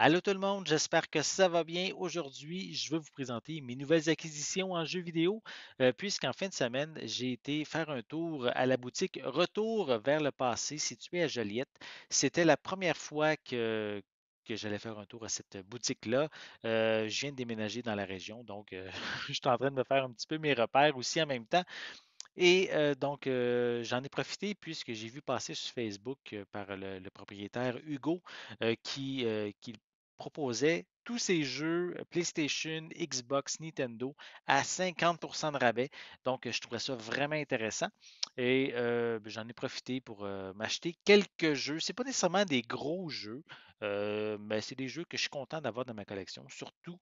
Allô tout le monde, j'espère que ça va bien. Aujourd'hui, je vais vous présenter mes nouvelles acquisitions en jeux vidéo, puisqu'en fin de semaine, j'ai été faire un tour à la boutique Retour vers le passé située à Joliette. C'était la première fois que j'allais faire un tour à cette boutique-là. Je viens de déménager dans la région, donc je suis en train de me faire un petit peu mes repères aussi en même temps. Et donc, j'en ai profité puisque j'ai vu passer sur Facebook par le propriétaire Hugo qui proposait tous ses jeux PlayStation, Xbox, Nintendo à 50% de rabais. Donc, je trouvais ça vraiment intéressant. Et ben, j'en ai profité pour m'acheter quelques jeux. C'est pas nécessairement des gros jeux, mais c'est des jeux que je suis content d'avoir dans ma collection, surtout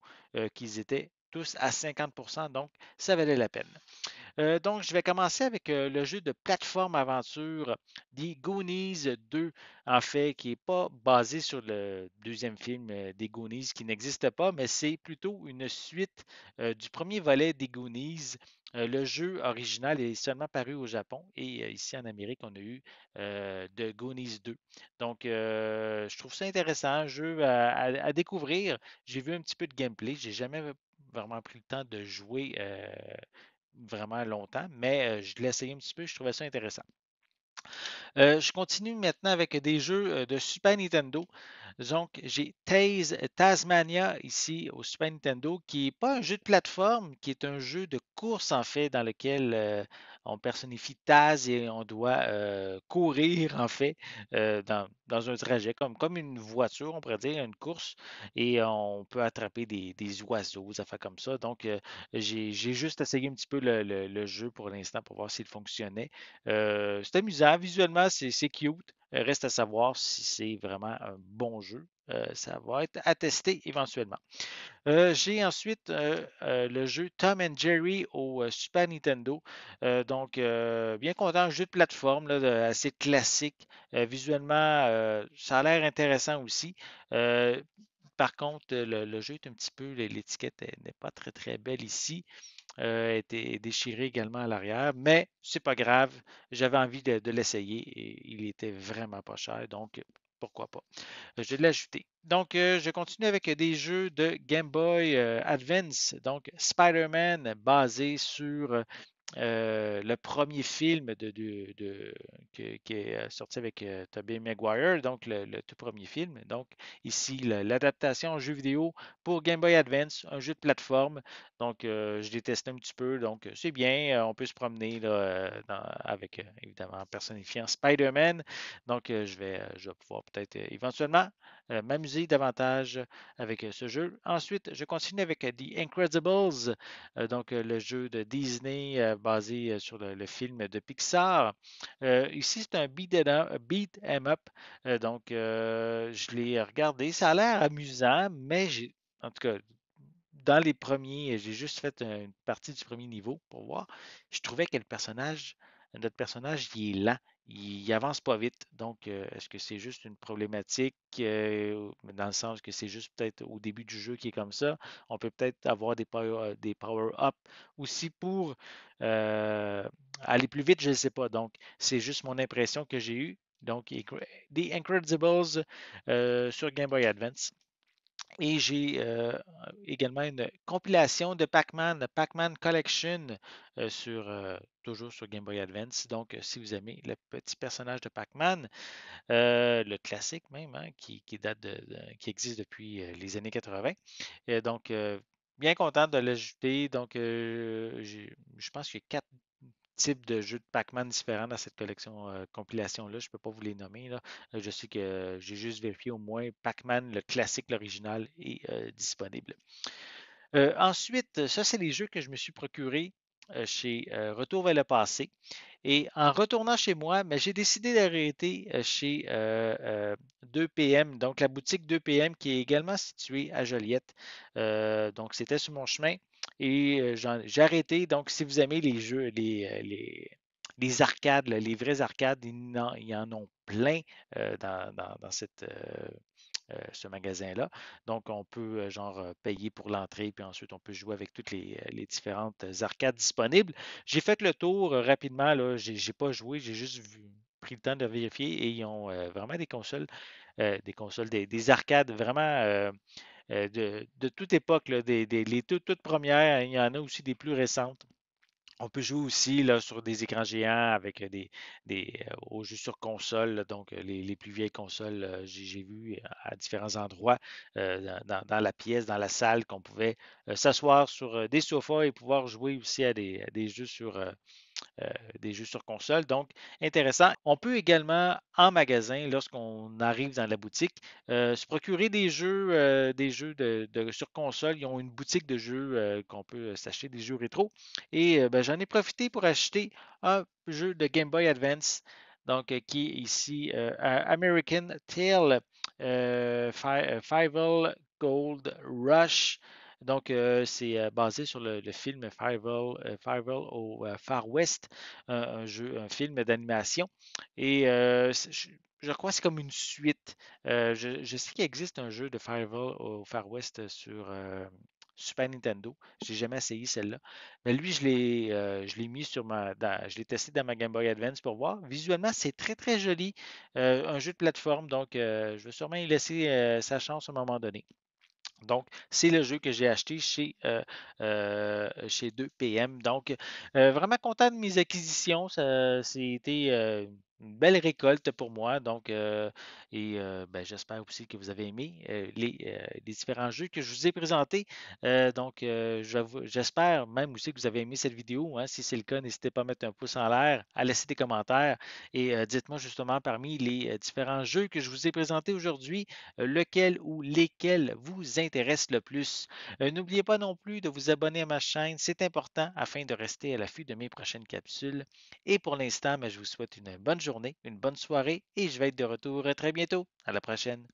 qu'ils étaient tous à 50%, donc ça valait la peine. Donc, je vais commencer avec le jeu de plateforme aventure The Goonies 2, en fait, qui n'est pas basé sur le deuxième film des Goonies, qui n'existe pas, mais c'est plutôt une suite du premier volet des Goonies. Le jeu original est seulement paru au Japon et ici en Amérique, on a eu The Goonies 2. Donc, je trouve ça intéressant, un jeu à découvrir. J'ai vu un petit peu de gameplay. J'ai jamais vraiment pris le temps de jouer vraiment longtemps, mais je l'ai essayé un petit peu, je trouvais ça intéressant. Je continue maintenant avec des jeux de Super Nintendo. Donc, j'ai Tasmania ici au Super Nintendo, qui n'est pas un jeu de plateforme, qui est un jeu de course en fait, dans lequel on personnifie Taz et on doit courir en fait dans un trajet, comme une voiture, on pourrait dire, une course, et on peut attraper des oiseaux, des affaires comme ça. Donc, j'ai juste essayé un petit peu le jeu pour l'instant pour voir s'il fonctionnait. C'est amusant, visuellement, c'est cute. Reste à savoir si c'est vraiment un bon jeu. Ça va être à tester éventuellement. J'ai ensuite le jeu Tom and Jerry au Super Nintendo. Donc, bien content, un jeu de plateforme là, assez classique. Visuellement, ça a l'air intéressant aussi. Euh, Par contre, le jeu est un petit peu, l'étiquette n'est pas très très belle ici. Était déchiré également à l'arrière, mais c'est pas grave. J'avais envie de l'essayer et il était vraiment pas cher, donc pourquoi pas. Je l'ai ajouté. Donc, je continue avec des jeux de Game Boy Advance. Donc, Spider-Man basé sur le premier film qui est sorti avec Tobey Maguire, donc le tout premier film. Donc, ici, l'adaptation en jeu vidéo pour Game Boy Advance, un jeu de plateforme. Donc, je l'ai testé un petit peu. Donc, c'est bien. On peut se promener là, avec, évidemment, personnifiant Spider-Man. Donc, je vais pouvoir peut-être éventuellement m'amuser davantage avec ce jeu. Ensuite, je continue avec The Incredibles, donc le jeu de Disney basé sur le film de Pixar. Ici, c'est un beat 'em up. Donc, je l'ai regardé. Ça a l'air amusant, mais en tout cas, dans les premiers, j'ai juste fait une partie du premier niveau pour voir. Je trouvais que notre personnage, il est lent. Il avance pas vite. Donc, est-ce que c'est juste une problématique dans le sens que c'est juste peut-être au début du jeu qui est comme ça? On peut peut-être avoir des power-up aussi pour euh, aller plus vite, je ne sais pas. Donc, c'est juste mon impression que j'ai eue. Donc, The Incredibles sur Game Boy Advance. Et j'ai également une compilation de Pac-Man, Pac-Man Collection, toujours sur Game Boy Advance. Donc, si vous aimez le petit personnage de Pac-Man, le classique même, hein, qui existe depuis les années 80. Donc, bien content de l'ajouter. Donc, je pense qu'il y a quatre types de jeux de Pac-Man différents dans cette collection compilation-là. Je ne peux pas vous les nommer, là. Je sais que j'ai juste vérifié au moins Pac-Man, le classique, l'original, est disponible. Ensuite, ça, c'est les jeux que je me suis procurés chez Retour vers le passé. Et en retournant chez moi, mais j'ai décidé d'arrêter chez 2PM, donc la boutique 2PM qui est également située à Joliette. Donc, c'était sur mon chemin et j'ai arrêté. Donc, si vous aimez les jeux, les arcades, là, les vraies arcades, il y en ont plein dans ce magasin-là. Donc, on peut genre payer pour l'entrée, puis ensuite on peut jouer avec toutes les différentes arcades disponibles. J'ai fait le tour rapidement, là. J'ai pas joué, j'ai juste pris le temps de vérifier et ils ont vraiment des consoles des consoles, des arcades vraiment de toute époque, là, les toutes premières. Il y en a aussi des plus récentes. On peut jouer aussi là, sur des écrans géants avec aux jeux sur console, là. Donc les plus vieilles consoles, j'ai vu à différents endroits dans la pièce, dans la salle, qu'on pouvait s'asseoir sur des sofas et pouvoir jouer aussi à euh, des jeux sur console. Donc, intéressant. On peut également, en magasin, lorsqu'on arrive dans la boutique, se procurer des jeux sur console. Ils ont une boutique de jeux qu'on peut s'acheter, des jeux rétro. Et ben, j'en ai profité pour acheter un jeu de Game Boy Advance. Donc, qui est ici American Tail Fievel Gold Rush. Donc, c'est basé sur le film Fievel au Far West, un film d'animation. Et je crois que c'est comme une suite. Je sais qu'il existe un jeu de Fievel au Far West sur Super Nintendo. J'ai jamais essayé celle-là. Mais lui, je l'ai mis je l'ai testé dans ma Game Boy Advance pour voir. Visuellement, c'est très, très joli. Un jeu de plateforme, donc je vais sûrement y laisser sa chance à un moment donné. Donc, c'est le jeu que j'ai acheté chez 2PM. Donc, vraiment content de mes acquisitions. C'était une belle récolte pour moi. Donc, ben, j'espère aussi que vous avez aimé les différents jeux que je vous ai présentés. Donc, j'espère même aussi que vous avez aimé cette vidéo, hein. Si c'est le cas, n'hésitez pas à mettre un pouce en l'air, à laisser des commentaires et dites-moi justement parmi les différents jeux que je vous ai présentés aujourd'hui lequel ou lesquels vous intéressent le plus. N'oubliez pas non plus de vous abonner à ma chaîne, c'est important afin de rester à l'affût de mes prochaines capsules. Et pour l'instant, ben, je vous souhaite une bonne journée, une bonne soirée et je vais être de retour très bientôt. À la prochaine.